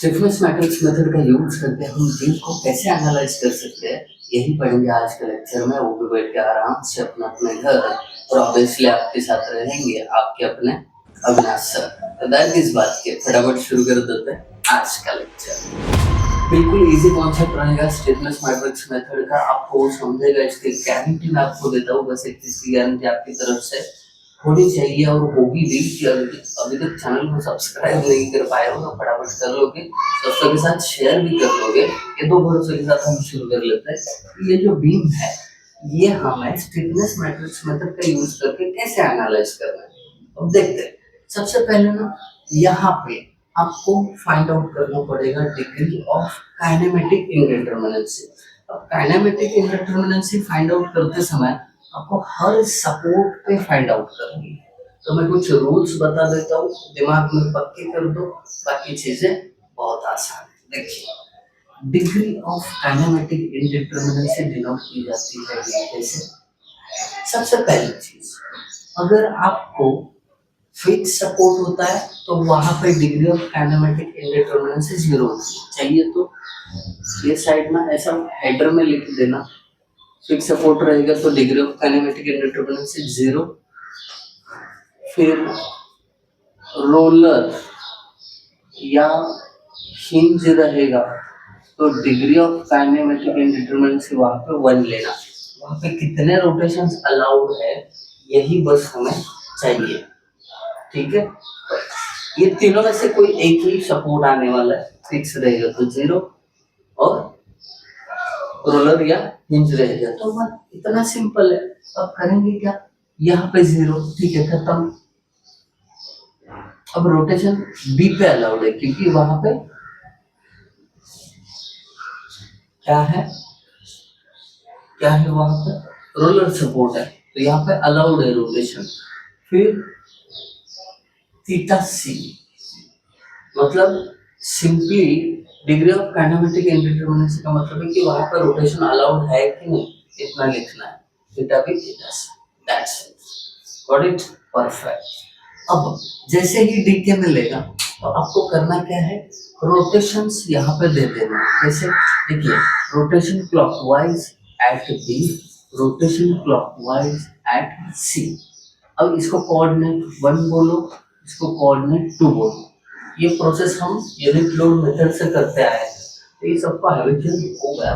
Stiffness matrix method का use करके हम बीम को कैसे एनालाइज कर सकते हैं, यही पढ़ेंगे आज के लेक्चर में। वो भी बैठ के आराम से अपने अपने घर, और ऑब्वियसली आपके साथ रहेंगे आपके अपने अविनाश सर। तो दैट इस बात के फटाफट शुरू कर देते हैं आज का लेक्चर। बिल्कुल इजी कॉन्सेप्ट रहेगा स्टिफनेस मैट्रिक्स मेथड का, आपको समझेगा। इसकी गारंटी मैं आपको देता हूँ, बस एक चीज की गारंटी आपकी तरफ से होनी चाहिए और होगी भी कि अभी तक चैनल को सब्सक्राइब नहीं कर पाए हो तो फटाफट कर लोगे, दोस्तों के साथ शेयर भी कर लोगे। ये दो भरोसे के साथ हम शुरू कर लेते हैं। ये जो बीम है ये हमें स्टिफनेस मैट्रिक्स मेथड का यूज करके कैसे एनालाइज करना है, अब देखते हैं। सबसे पहले ना यहाँ पे आपको फाइंड आउट करना पड़ेगा डिग्री ऑफ काइनेमेटिक इंडिटरमिनेंसी। अब काइनेमेटिक इंडिटरमिनेंसी फाइंड आउट करते समय आपको हर सपोर्ट पे फाइंड आउट करनी है। तो मैं कुछ रूल्स बता देता हूँ, दिमाग में पक्के कर दो, बाकी चीजें बहुत आसान है। देखिए, डिग्री ऑफ काइनेमेटिक इंडिटरमिनेंसी डिनोट की जाती है जैसे, सबसे पहली चीज, अगर आपको फिक्स सपोर्ट होता है तो वहां पे डिग्री ऑफ काइनेमेटिक इंडिटरमिनेंसी 0 चाहिए। तो ये साइड में ऐसा हेडर में लिख देना, फिक्स सपोर्ट रहेगा तो डिग्री ऑफ काइनेमेटिक इंडिटरमिनेंसी 0। फिर रोलर या हिंज रहेगा तो डिग्री ऑफ काइनेमेटिक इंडिटरमिनेंसी वहां पे 1 लेना। वहां पे कितने रोटेशंस अलाउड है यही बस हमें चाहिए, ठीक है। ये तीनों में से कोई एक ही सपोर्ट आने वाला है, फिक्स रहेगा तो 0, और रोलर या हिंज रहेगा तो 1। इतना सिंपल है। अब करेंगे क्या, यहाँ पे 0, ठीक है, खत्म। अब रोटेशन बी पे अलाउड है क्योंकि वहां पे क्या है वहां पे रोलर सपोर्ट है, तो यहाँ पे अलाउड है रोटेशन। फिर थीटा सी, मतलब सिंपली डिग्री ऑफ काइनेमेटिक इंडिटरमिनेंसी का मतलब है कि वहां पर रोटेशन अलाउड है कि नहीं, इतना लिखना है। थीटा भी theta C, that's it, got it, perfect. अब जैसे ही डी के मिलेगा तो आपको करना क्या है, रोटेशंस यहाँ पे दे देना। जैसे देखिए, rotation clockwise at B, rotation clockwise at C. अब इसको कोऑर्डिनेट 1 बोलो, इसको कोऑर्डिनेट 2 बोलो। ये प्रोसेस हम यूनिट लोड मेथड से करते आए हैं, तो ये सबका हैबिचुअल हो गया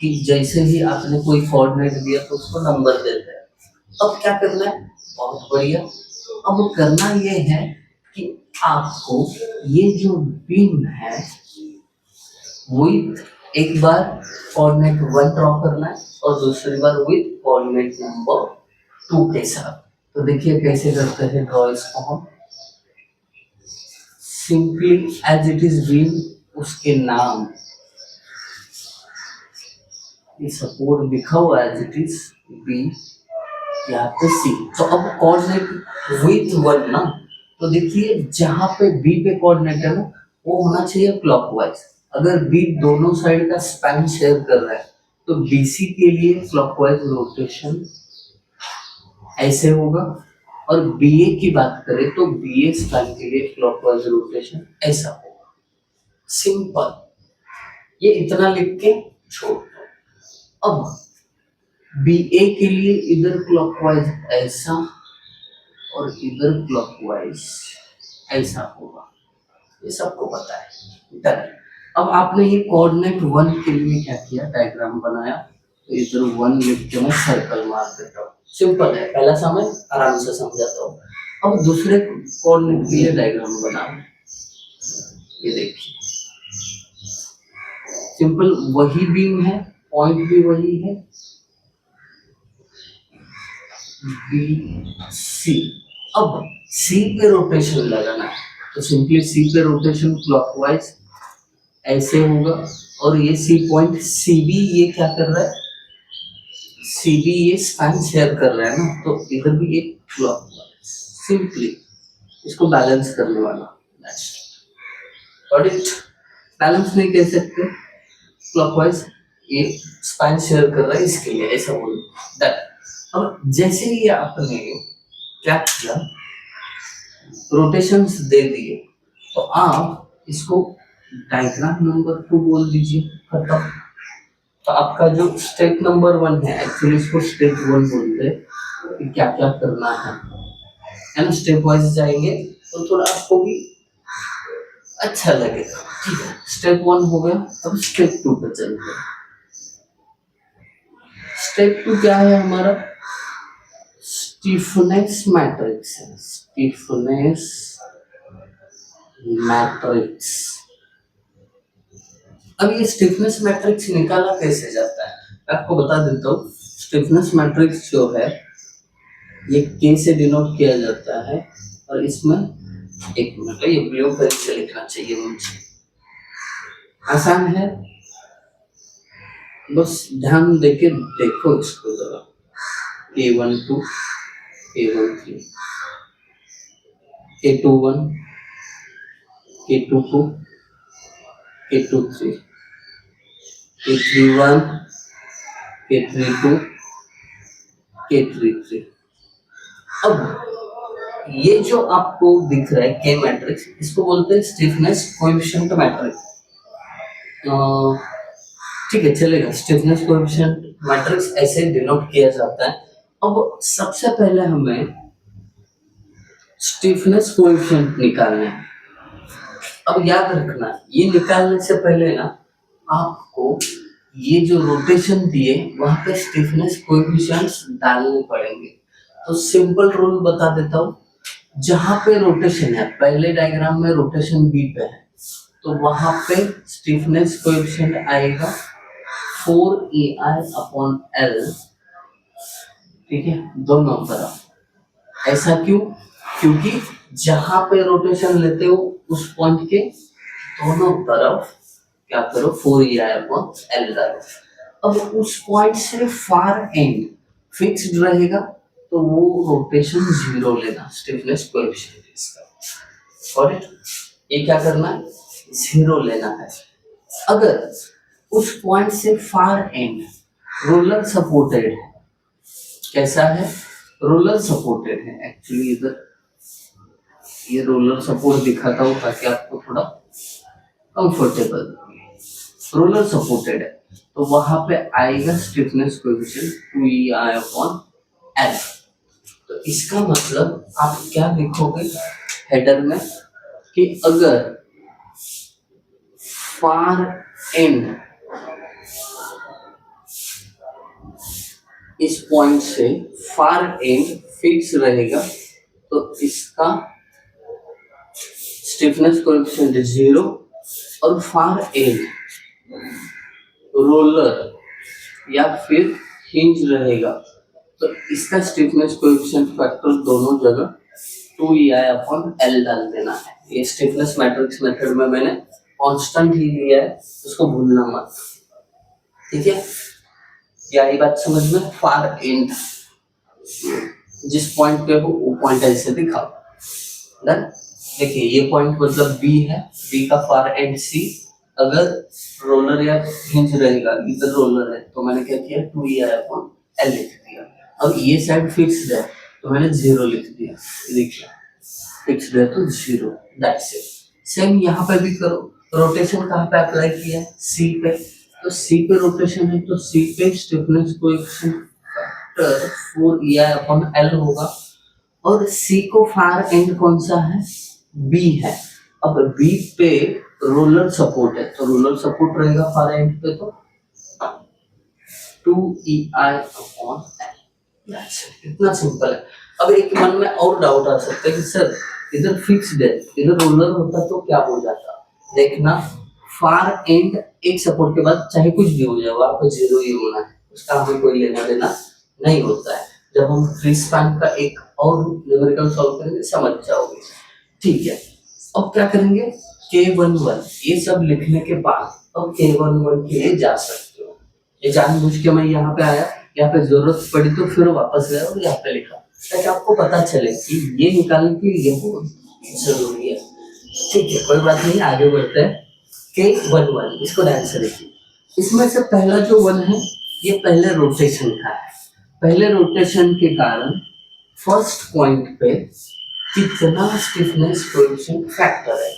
कि जैसे ही आपने कोई कोऑर्डिनेट दिया तो उसको नंबर देते हैं। अब क्या करना है, बहुत बढ़िया। अब करना ये है कि आपको ये जो बीम है विथ एक बार कोऑर्डिनेट 1 ड्रॉ करना है और दूसरी बार विथ कोऑर्डिनेट नंबर 2 के साथ। तो देखिए कैसे करते हैं ड्रॉ इसको हम। Simply as it is beam, उसके नाम, ये सपोर्ट लिखा हुआ एज इट इज बी, यहाँ पे सी। तो अब कोऑर्डिनेट विथ 1 ना, तो देखिए जहां पे बी पे कोऑर्डिनेट है ना वो होना चाहिए क्लॉकवाइज। अगर बी दोनों साइड का स्पैन शेयर कर रहा है तो बीसी के लिए क्लॉकवाइज रोटेशन ऐसे होगा, और बीए की बात करें तो बीए स्पैन के लिए क्लॉकवाइज रोटेशन ऐसा होगा। सिंपल, ये इतना लिख के छोड़ दो। अब बीए के लिए इधर क्लॉकवाइज ऐसा और इधर क्लॉकवाइज ऐसा होगा, ये सबको पता है। डन। अब आपने ये कोऑर्डिनेट 1 के लिए क्या किया, डायग्राम बनाया, तो इधर 1 लिख के मैं सर्कल मार देता हूँ। सिंपल है, पहला समय आराम से समझाता हूँ। अब दूसरे कोऑर्डिनेट के लिए डायग्राम बनाओ, ये देखिए सिंपल वही बीम है, पॉइंट भी वही है, बी सी। अब सी पे रोटेशन लगाना है तो सिंपली सी पे रोटेशन क्लॉकवाइज ऐसे होगा, और ये सी पॉइंट सी बी ये क्या कर रहा है, सी बी ये स्पैन शेयर कर रहा है ना, तो इधर भी एक क्लॉकवाइज। सिंपली इसको बैलेंस करने वाला, बैलेंस नहीं कह सकते, क्लॉकवाइज ये स्पैन शेयर कर रहा है इसके लिए ऐसा बोलो। अब जैसे ही आपने क्या किया, रोटेशंस दे दिए, तो आप इसको डायग्राम नंबर 2 बोल दीजिए, खत्म। तो आपका जो स्टेप नंबर 1 है, एक्चुअली इसको स्टेप 1 बोलते हैं कि क्या क्या करना है ना। स्टेप वाइज जाएंगे तो थोड़ा आपको भी अच्छा लगेगा। ठीक है, स्टेप 1 हो गया। अब स्टेप 2 पे चलते हैं। स्टेप 2 क्या है हमारा? स्टीफनेस मैट्रिक्स है। Stiffness matrix. अब ये स्टिफनेस मैट्रिक्स निकाला कैसे जाता है, मैं आपको बता देता हूँ। स्टिफनेस मैट्रिक्स जो है ये K से डिनोट किया जाता है, और इसमें एक मिनट, ये ब्लू पेन से लिखना चाहिए मुझे, आसान है, बस ध्यान देके देखो इसको जरा। K12, K13, K21, K22, K23, K31, K32, K33। अब ये जो आपको दिख रहा है के मैट्रिक्स, इसको बोलते हैं स्टिफनेस कोएफिशिएंट मैट्रिक्स। ठीक है, चलेगा। स्टिफनेस कोएफिशिएंट मैट्रिक्स ऐसे डिनोट किया जाता है। अब सबसे पहले हमें स्टिफनेस कोएफिशिएंट निकालना है। अब याद रखना, ये निकालने से पहले ना आपको ये जो रोटेशन दिए वहां पे स्टिफनेस कोएफिशिएंट्स डालने पड़ेंगे। तो सिंपल रूल बता देता हूँ। जहां पे रोटेशन है, पहले डायग्राम में रोटेशन बी पे है, तो वहां पे स्टिफनेस कोएफिशिएंट आएगा 4EI/L। ठीक है, दोनों तरफ। ऐसा क्यों? क्योंकि जहां पे रोटेशन लेते हो उस पॉइंट के दोनों तरफ क्या करो, 4EI/L डालो। अब उस पॉइंट से फार एंड फिक्स्ड रहेगा, तो वो रोटेशन 0 लेना, स्टिफनेस कोएफिशिएंट इसका। और ये क्या करना है, 0 लेना है। अगर उस पॉइंट से फार एंड रोलर सपोर्टेड है, कैसा है, रोलर सपोर्टेड है। एक्चुअली इधर ये रोलर सपोर्ट दिखाता हूँ ताकि आपको थोड़ा कंफर्टेबल। रोलर सपोर्टेड है तो वहां पे आएगा स्टिफनेस कोएफिशिएंट 2EI/L। तो इसका मतलब आप क्या लिखोगे हेडर में कि अगर फार एंड इस पॉइंट से फार एंड फिक्स रहेगा, तो इसका स्टिफनेस कोएफिशिएंट 0, और फार एंड रोलर या फिर हिंज रहेगा, तो इसका स्टिफनेस कोएफिशिएंट फैक्टर दोनों जगह 2EI/L डाल देना है। ये स्टिफनेस मैट्रिक्स मेथड में मैंने कांस्टेंट ही लिया है, उसको भूलना मत। ठीक है, क्या ये बात समझ में? फार एंड जिस पॉइंट पे हो वो पॉइंट ऐसे दिखाओ। डन। देखिए ये पॉइंट मतलब बी है, बी का फार एंड सी। अगर रोलर या हिंज रहेगा, इधर रोलर है, तो मैंने क्या किया 2EI/L लिख दिया। अब ये साइड फिक्स्ड है तो मैंने 0 लिख दिया। देखिए फिक्स्ड है तो 0, दैट्स इट। सेम यहाँ पे भी करो। रोटेशन कहाँ पे अप्लाई किया है, सी पे, तो सी पे रोटेशन है तो सी पे स्टिफनेस कोएफिशिएंट फैक्टर 4EI/L होगा। और सी को फार एंड कौन सा है, बी है। अब बी पे रोलर सपोर्ट है तो रोलर सपोर्ट रहेगा फार एंड पे, तो 2EI/L। इतना सिंपल है। अब एक मन में और डाउट आ सकता है कि सर इधर फिक्स्ड है, इधर रोलर होता तो क्या हो जाता। देखना, फार एंड एक सपोर्ट के बाद चाहे कुछ भी हो जाए वहां पर 0 ही होना है, उसका हमें कोई लेना देना नहीं होता है। जब हम फ्री स्पैन का एक और न्यूमेरिकल सॉल्व करेंगे समझ जाओगे। ठीक है, अब क्या करेंगे, K11 ये सब लिखने के बाद अब K11 के लिए जा सकते हो। ये जानबूझ के मैं यहाँ पे आया, यहाँ पे जरूरत पड़ी तो फिर वापस गया और यहाँ पे लिखा ताकि आपको पता चले कि ये निकालने के लिए बहुत जरूरी है। ठीक है, कोई बात नहीं, आगे बढ़ते हैं। K11 इसको ध्यान से देखिए। इसमें से पहला जो 1 है ये पहले रोटेशन का है। पहले रोटेशन के कारण फर्स्ट पॉइंट पे कितना स्टिफनेस कोएफिशिएंट फैक्टर है।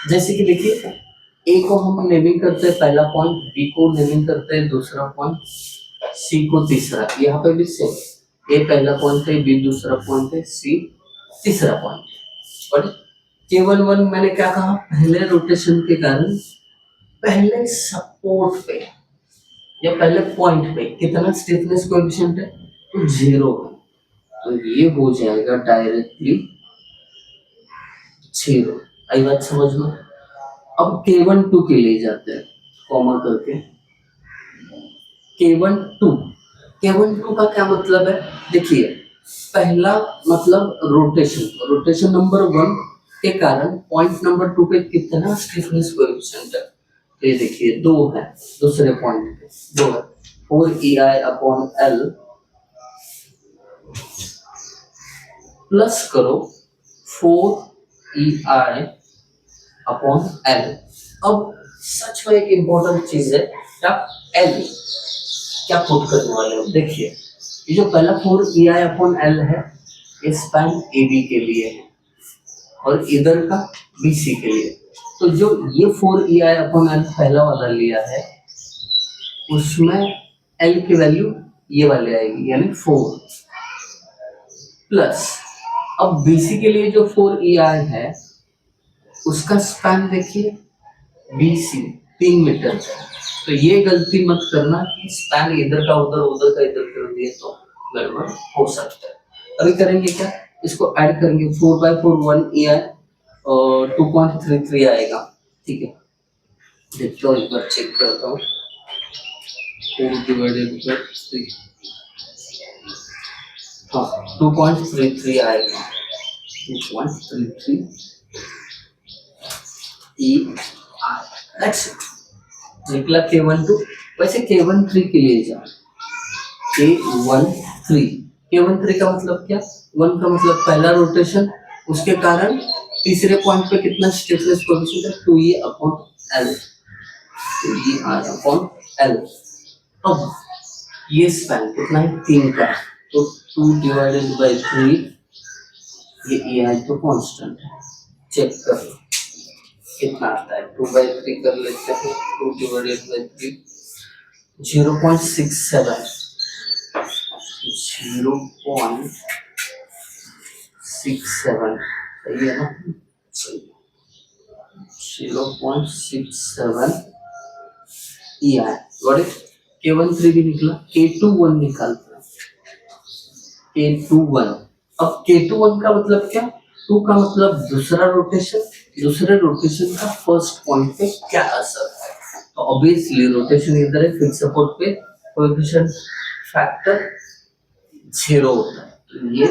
जैसे कि देखिए ए को हम नेमिंग करते हैं पहला पॉइंट, बी को नेमिंग करते हैं दूसरा पॉइंट, सी को तीसरा। यहाँ पे भी सेम, ए पहला पॉइंट है, बी दूसरा पॉइंट है, सी तीसरा पॉइंट। और केवल वन मैंने क्या कहा, पहले रोटेशन के कारण पहले सपोर्ट पे या पहले पॉइंट पे कितना स्टिफनेस कोएफिशिएंट है, तो 0 है, तो ये हो जाएगा डायरेक्टली 0। आई बात समझ में। अब K12 के लिए जाते हैं कॉमा करके। K12 का क्या मतलब है, देखिए पहला मतलब रोटेशन नंबर 1 के कारण पॉइंट नंबर 2 पे कितना स्टिफनेस कोएफिशिएंट है, तो ये देखिए 2 है, दूसरे पॉइंट पे 2 है, 4EI/L प्लस करो 4EI/L। अब सच में एक इंपॉर्टेंट चीज है, आप L क्या पुट करने वाले हो, देखिए ये जो पहला 4EI/L है, ये स्पैन AB के लिए है और इधर का BC के लिए। तो जो ये 4EI/L पहला वाला लिया है, उसमें L की वैल्यू ये वाले आएगी, यानी 4 प्लस, अब BC के लिए जो 4EI है उसका स्पैन देखिए, BC 3 मीटर है। तो ये गलती मत करना कि स्पैन इधर का उधर, उधर का इधर कर दिए तो गड़बड़ हो सकता है। अभी करेंगे क्या, इसको ऐड करेंगे, 4/4 1EI और 2.33 आएगा, ठीक है। देखते हो, एक बार चेक करता हूँ, 4/3, हाँ 2.33 आएगा, 2.33 EI, निकला K12। वैसे K13 के लिए जाओ, K13 का मतलब क्या, 1 का मतलब पहला रोटेशन, उसके कारण तीसरे पॉइंट पे कितना स्टिफनेस कोएफिशिएंट है, 2EI/L, 2EI/L। अब ये स्पैन कितना है, 3 का, तो 2/3, ये EI तो कांस्टेंट है, चेक कर लो कितना आता है, 2/3 कर लेते हैं, 2/3 0.67, 0.67 सही है ना, 0.67 EI। Got it. K13 भी निकला, K21 निकालते हैं, K21। अब K21 का मतलब क्या, 2 का मतलब दूसरा रोटेशन, दूसरे रोटेशन का फर्स्ट पॉइंट पे क्या असर है, तो ऑब्वियसली रोटेशन इधर है, फिक्स सपोर्ट पे कोएफिशिएंट फैक्टर 0 होता है, तो ये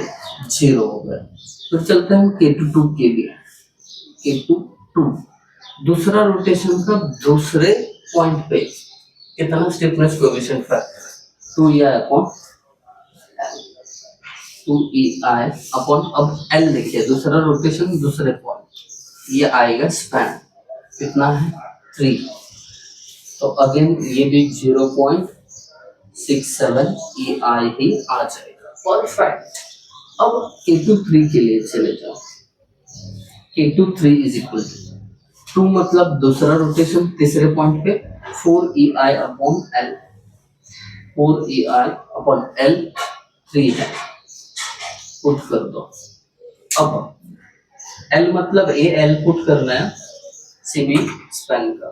0 हो गया। तो चलते हैं हम K22 के लिए। K22 दूसरा रोटेशन का दूसरे पॉइंट पे कितना स्टिफनेस कोएफिशिएंट फैक्टर, 2EI/L, अब L देखिए, दूसरा रोटेशन दूसरे पॉइंट, ये आएगा स्पैन कितना है, 3, तो अगेन ये भी 0.67 EI ही आ जाएगा, परफेक्ट। अब K23 के लिए चले जाओ, K23 इज इक्वल टू 2 मतलब दूसरा रोटेशन तीसरे पॉइंट पे, 4EI/L, 4EI/L 3 है, पुट कर दो। अब L मतलब L पुट करना है, CB स्पैन का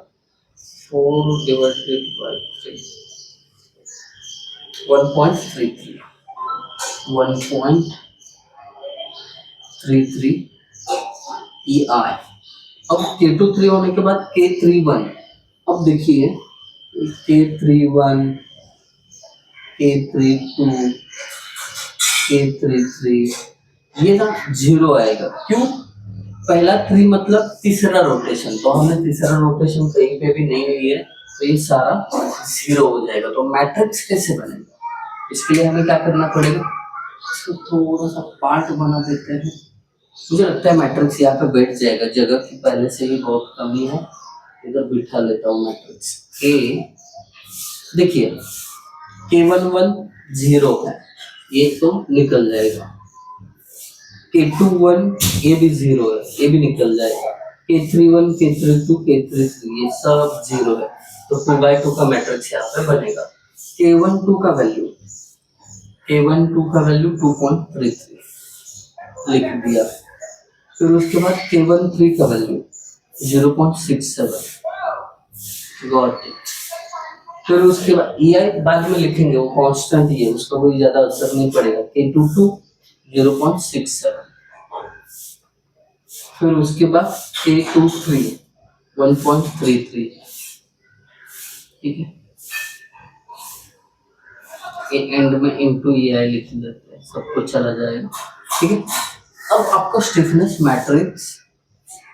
4/3 1.33 EI। अब K23 होने के बाद K31, अब देखिए K31, K32, K33, ये ना 0 आएगा, क्यों, पहला 3 मतलब तीसरा रोटेशन, तो हमें तीसरा रोटेशन कहीं पे भी नहीं हुई है, तो ये सारा 0 हो जाएगा। तो मैट्रिक्स कैसे बनेगा, इसके लिए हमें क्या करना पड़ेगा, इसको थोड़ा सा पार्ट बना देते हैं, मुझे लगता है मैट्रिक्स यहाँ पे बैठ जाएगा, जगह की पहले से ही बहुत कमी है, इधर बिठा लेता हूँ मैट्रिक्स। देखिए K11 0 है, ये तो निकल जाएगा, K21 ये भी 0 है, ये भी निकल जाएगा, K31, K32, K33 ये सब जीरो है, तो 2/2 का मैट्रिक्स यहाँ पे बनेगा। K12 का वैल्यू 2.33 लिख दिया। फिर उसके बाद K13 का वैल्यू 0.67 गॉट इट। फिर उसके बाद EI बाद में लिखेंगे, वो कांस्टेंट ही है, उसका कोई ज्यादा असर नहीं पड़ेगा। K22 0.67, फिर उसके बाद K23 1.33, ठीक है। एंड में इनटू EI लिख देते हैं, सब कुछ चला जाएगा, ठीक है। अब आपको स्टिफनेस मैट्रिक्स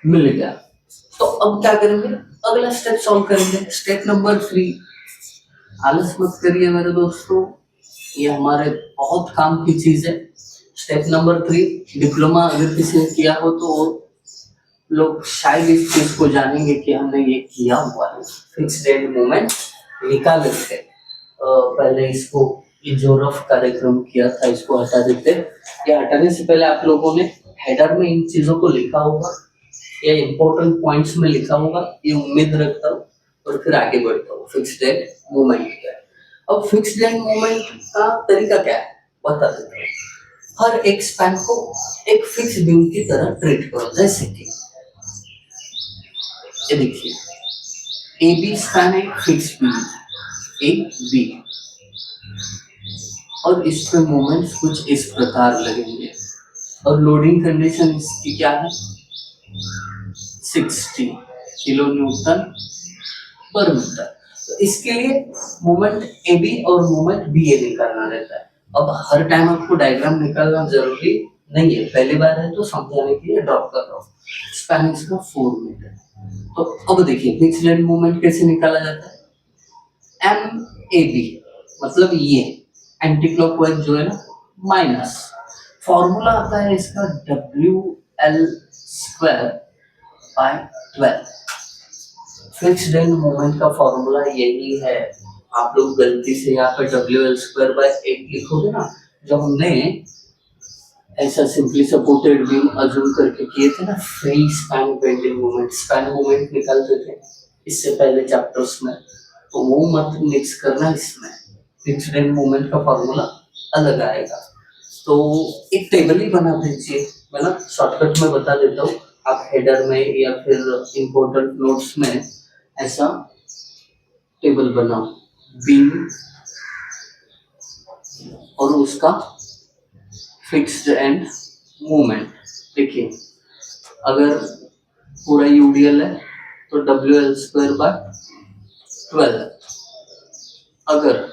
मिल गया, तो अब क्या करेंगे, अगला स्टेप सॉल्व करेंगे। स्टेप नंबर 3, आलस मत करिए मेरे दोस्तों, ये हमारे बहुत काम की चीज है। स्टेप नंबर 3, डिप्लोमा अगर किसी ने किया हो तो लोग शायद इस चीज को जानेंगे कि हमने ये किया हुआ है। फिक्स्ड एंड मोमेंट निकाल लेते, पहले इसको, ये जो रफ कार्यक्रम किया था इसको हटा देते। ये हटाने से पहले आप लोगों ने हेडर में इन चीजों को लिखा होगा या इंपॉर्टेंट पॉइंट्स में लिखा होगा, ये उम्मीद रखता हूँ, और फिर आगे बढ़ता हूँ। फिक्स्ड एंड मोमेंट क्या है। अब फिक्स्ड एंड मोमेंट का तरीका क्या है बता देता हूँ। हर एक स्पैन को एक फिक्स बीम की तरह ट्रीट करो, जैसे कि ये देखिए, ए बी स्पैन एक फिक्स बीम, ए बी, और इस पे मोमेंट्स कुछ इस प्रकार लगेंगे, और लोडिंग कंडीशन इसकी क्या है, 60 किलो न्यूटन पर मीटर। तो इसके लिए मोमेंट ए बी और मोमेंट बी ए निकालना रहता है। अब हर टाइम आपको डायग्राम निकालना जरूरी नहीं है, पहली बार है तो समझाने के लिए ड्रॉप कर रहा हूँ। स्पैन इसका 4 मीटर। तो अब देखिए फिक्स्ड एंड मोमेंट कैसे निकाला जाता है। एम ए बी मतलब ये एंटी क्लॉकवाइज जो है ना, माइनस फॉर्मूला आता है इसका WL²/12। फिक्स्ड एंड मोमेंट का फॉर्मूला यही है। आप लोग गलती से यहाँ पे WL²/8 लिखोगे ना, जब हमने ऐसा सिंपली सपोर्टेड बीम अज्यूम करके किए थे ना, free span bending moment, span moment निकालते थे इससे पहले चैप्टर्स में, तो वो मत मिक्स करना इसमें। फिक्स्ड एंड मोमेंट का फॉर्मूला अलग आएगा। तो एक टेबल ही बना दीजिए, मैं ना शॉर्टकट में बता देता हूँ, आप हेडर में या फिर इंपॉर्टेंट नोट्स में ऐसा टेबल बनाओ, बीम और उसका फिक्स्ड एंड मोमेंट। देखिए अगर पूरा यूडीएल है तो WL²/12। अगर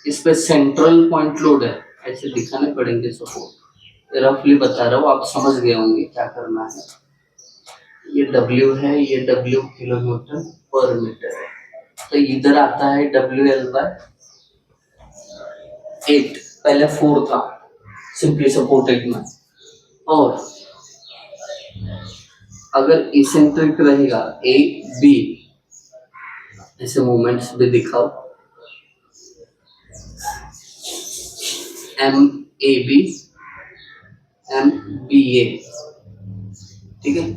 इस पे सेंट्रल पॉइंट लोड है, ऐसे दिखाने पड़ेंगे सपोर्ट, रफली बता रहा हूँ, आप समझ गए होंगे क्या करना है। ये W है, ये W kilo newton per metre है, तो इधर आता है WL/8, पहले 4 था सिंपली सपोर्टेड में, और अगर इसेंट्रिक रहेगा ए बी, ऐसे मोमेंट्स भी दिखाओ, M A B M B A, ठीक है।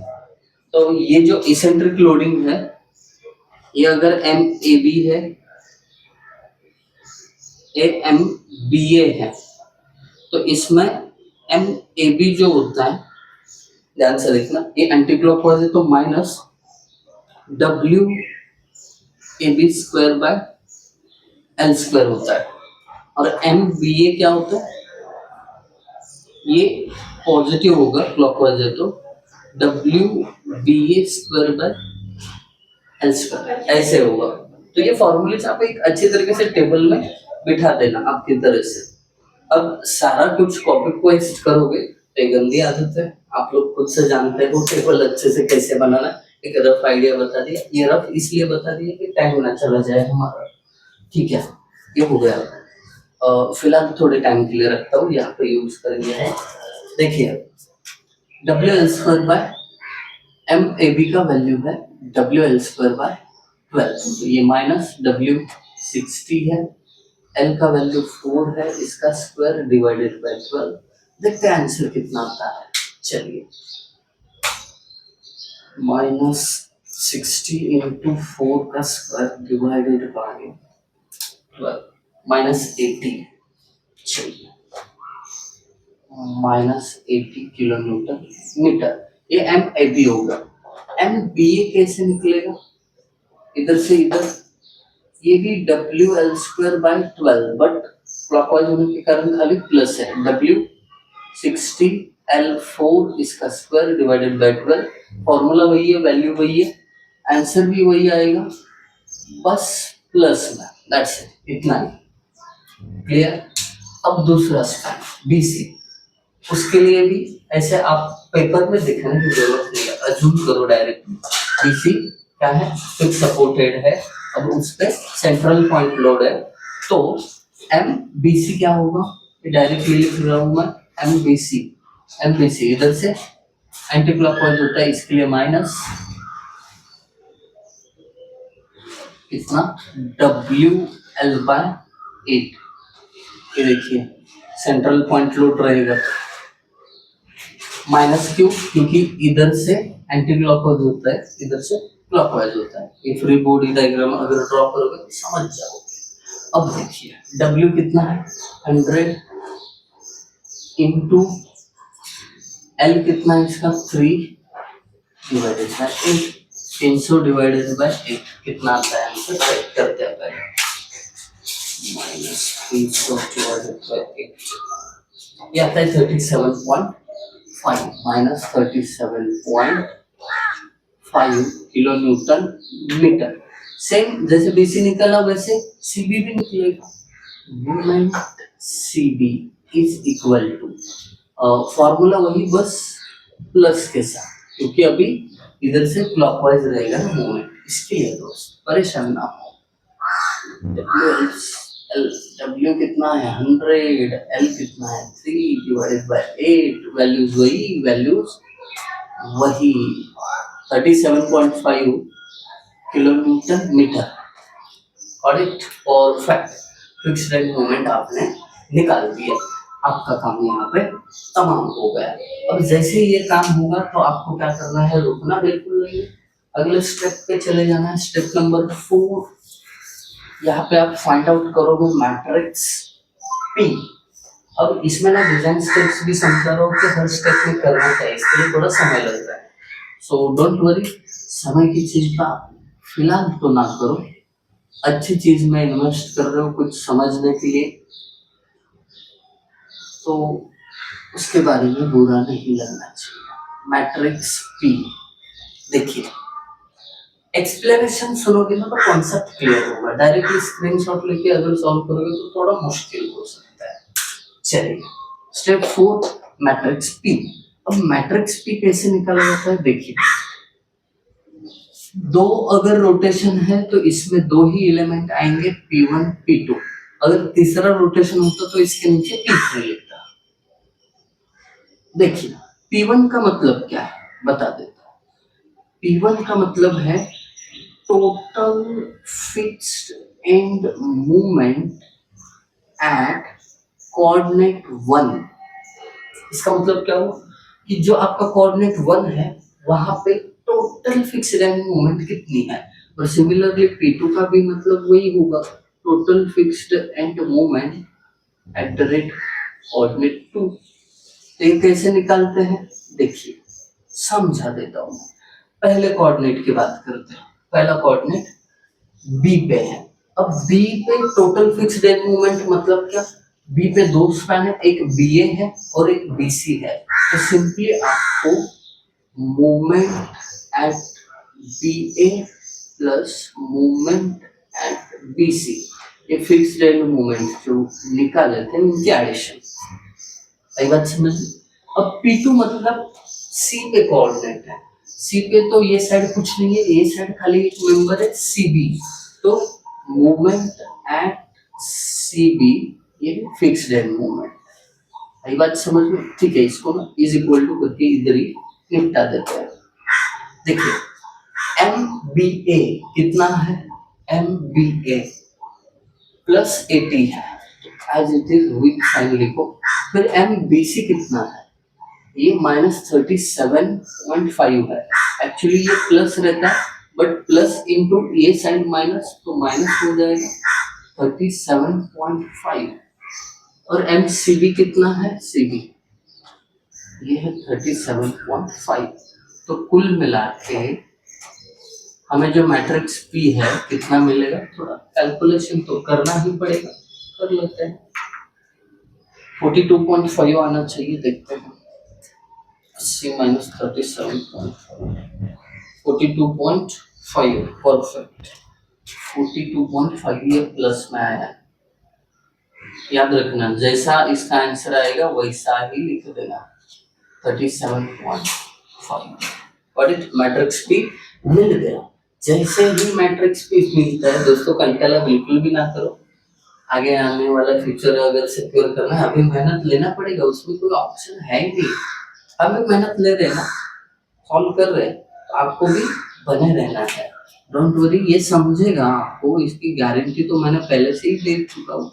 तो ये जो इसेंट्रिक लोडिंग है, ये अगर एम ए बी है, ए एम बी ए है, तो इसमें एम ए बी जो होता है, ध्यान से देखना, ये एंटी क्लॉकवाइज है तो माइनस WAB²/L² होता है, और एम बी ए क्या होता है, ये पॉजिटिव होगा क्लॉकवाइज है तो WBA²/L², ऐसे होगा। तो ये फॉर्मूले आप एक अच्छी तरीके से टेबल में बिठा देना आपकी तरह से। अब सारा कुछ कॉपी पेस्ट करोगे तो गंदी आदत है, आप लोग खुद से जानते हो टेबल अच्छे से कैसे बनाना। एक रफ आइडिया बता दिया, ये रफ इसलिए बता दिया कि टाइम ना चला जाए हमारा, ठीक है। ये हो गया, फिलहाल थोड़े टाइम के लिए रखता हूँ, यहाँ पे यूज करेंगे। देखिए WL²/MAB का वैल्यू है WL²/12, तो ये माइनस W60 है, L का वैल्यू 4 है, इसका स्क्वायर डिवाइडेड बाय 12। देखते हैं आंसर कितना आता है। चलिए माइनस 60 इंटू 4 का स्क्वायर डिवाइडेड बाय 12 माइनस 80 चाहिए, माइनस 80 किलो न्यूटन मीटर। ये एम ए बी होगा। एम बी ए कैसे निकलेगा, इधर से इधर, ये भी W L square by 12, but clockwise होने के कारण खाली प्लस है। डब्ल्यू 60 एल 4 इसका स्क्वायर डिवाइडेड बाई 12, फॉर्मूला वही है, वैल्यू वही है, आंसर भी वही आएगा, बस प्लस में, दैट्स इट, इतना ही। क्लियर। अब दूसरा स्क्वायर बी सी, उसके लिए भी ऐसे आप पेपर में दिखाने की जरूरत नहीं है, अज्यूम करो डायरेक्ट। बी सी क्या है, फिक्स सपोर्टेड है, अब उस पे सेंट्रल पॉइंट लोड है, तो एम बी सी क्या होगा, डायरेक्टली लिख रहा हूं मैं, एम बी सी इधर से एंटी क्लॉकवाइज होता है, इसके लिए माइनस कितना, डब्ल्यू एल बाय 8। ये देखिए सेंट्रल पॉइंट लोड रहेगा, माइनस क्यों, क्योंकि इधर से एंटी क्लॉकवाइज होता है, इधर से क्लॉकवाइज होता है। ये फ्री बॉडी डायग्राम अगर ड्रॉ करोगे तो समझ जाओगे। अब देखिए W कितना है, 100 इंटू L कितना है इसका, 3 डिवाइडेड बाय 8, 300 डिवाइडेड बाय 8 कितना आता है, हमसे चेक करते हैं पहले। माइनस 300 डिवाइडेड बाय 8 ये आता है 37.5, minus 37.5 kilo newton metre. Same जैसे बीसी निकला वैसे सीबी भी निकलेगा। Moment CB is equal to, formula वही बस प्लस के साथ, क्योंकि अभी इधर से क्लॉकवाइज रहेगा ना मोमेंट, इसके लिए दोस्त परेशान ना हो। W कितना है 100, L कितना है 3 डिवाइडेड बाय 8, वैल्यूज वही 37.5 kilo newton metre. Correct, perfect, fixed end moment आपने निकाल दिया, आपका काम यहाँ पे तमाम हो गया। अब जैसे ये काम होगा तो आपको क्या करना है, रुकना बिल्कुल नहीं, अगले स्टेप पे चले जाना है, स्टेप नंबर 4। यहाँ पे आप फाइंड आउट करोगे मैट्रिक्स P। अब इसमें ना डिजाइन स्टेप्स भी समझा रहा हूँ कि हर स्टेप में करना चाहिए, इसके लिए थोड़ा समय लग रहा है, सो डोंट वरी, समय की चीज का फिलहाल तो ना करो, अच्छी चीज में इन्वेस्ट कर रहे हो कुछ समझने के लिए, तो उसके बारे में बुरा नहीं लगना चाहिए। मैट्रिक्स P देखिए, एक्सप्लेनेशन सुनोगे ना तो कॉन्सेप्ट क्लियर होगा, डायरेक्टली स्क्रीनशॉट लेके अगर सॉल्व करोगे तो थोड़ा मुश्किल हो सकता है। चलिए स्टेप 4, मैट्रिक्स P। अब मैट्रिक्स P कैसे निकाला जाता है, देखिए दो अगर रोटेशन है तो इसमें दो ही एलिमेंट आएंगे, P1 P2। अगर तीसरा रोटेशन होता तो इसके नीचे P3 लिखता। देखिए P1 का मतलब क्या है बता देता हूं। P1 का मतलब है total fixed and movement at coordinate 1। इसका मतलब क्या हुआ कि जो आपका कोऑर्डिनेट 1 है वहां पे टोटल फिक्स्ड एंड मूवमेंट कितनी है, और सिमिलरली P2 का भी मतलब वही होगा, total fixed and movement at the rate coordinate 2। ये कैसे निकालते हैं देखिए, समझा देता हूं। पहले कोऑर्डिनेट की बात करते हैं, पहला कोऑर्डिनेट बी पे है। अब बी पे टोटल फिक्स्ड एंड मूवमेंट मतलब क्या, बी पे दो स्पैन है, एक बीए है और एक बीसी है, तो सिंपली आपको movement at BA plus movement at BC, ये फिक्स्ड एंड मूवमेंट जो निकाले थे उनकी एडिशन। सही बात समझ। अब P2 मतलब C पे कोऑर्डिनेट है, C पे तो ये साइड कुछ नहीं है, ये साइड खाली एक मेंबर है CB, तो मूवमेंट एट CB ये फिक्स्ड एंड मूवमेंट। सही बात समझ में, ठीक है, इसको ना इज इक्वल टू करके इधर ही निपटा देते हैं। देखिए MBA कितना है, MBA प्लस 80 है, as it is with sign लिखो। फिर MBC कितना है, ये -37.5 है, एक्चुअली ये प्लस रहता है, बट प्लस इंटू ये साइड माइनस, तो माइनस हो जाएगा 37.5। और MCB कितना है, CB ये है 37.5। तो कुल मिला के हमें जो मैट्रिक्स P है कितना मिलेगा, थोड़ा कैलकुलेशन तो करना ही पड़ेगा, कर लेते हैं। 42.5 आना चाहिए, देखते हैं। 80 माइनस 37.5, 42.5 परफेक्ट। 42.5 ये प्लस में आया है। याद रखना, जैसा इसका आंसर आएगा वैसा ही लिख देना, 37.5। और मैट्रिक्स P मिल गया। जैसे ही मैट्रिक्स P मिलता है दोस्तों, कंटाला बिल्कुल भी ना करो। आगे आने वाला फ्यूचर अगर सिक्योर करना है, अभी मेहनत लेना पड़ेगा, उसमें कोई ऑप्शन है ही नहीं। अभी मेहनत ले रहे हैं ना, सॉल्व कर रहे हैं, तो आपको भी बने रहना है। डोंट वरी, ये समझेगा आपको, इसकी गारंटी तो मैंने पहले से ही दे चुका हूँ।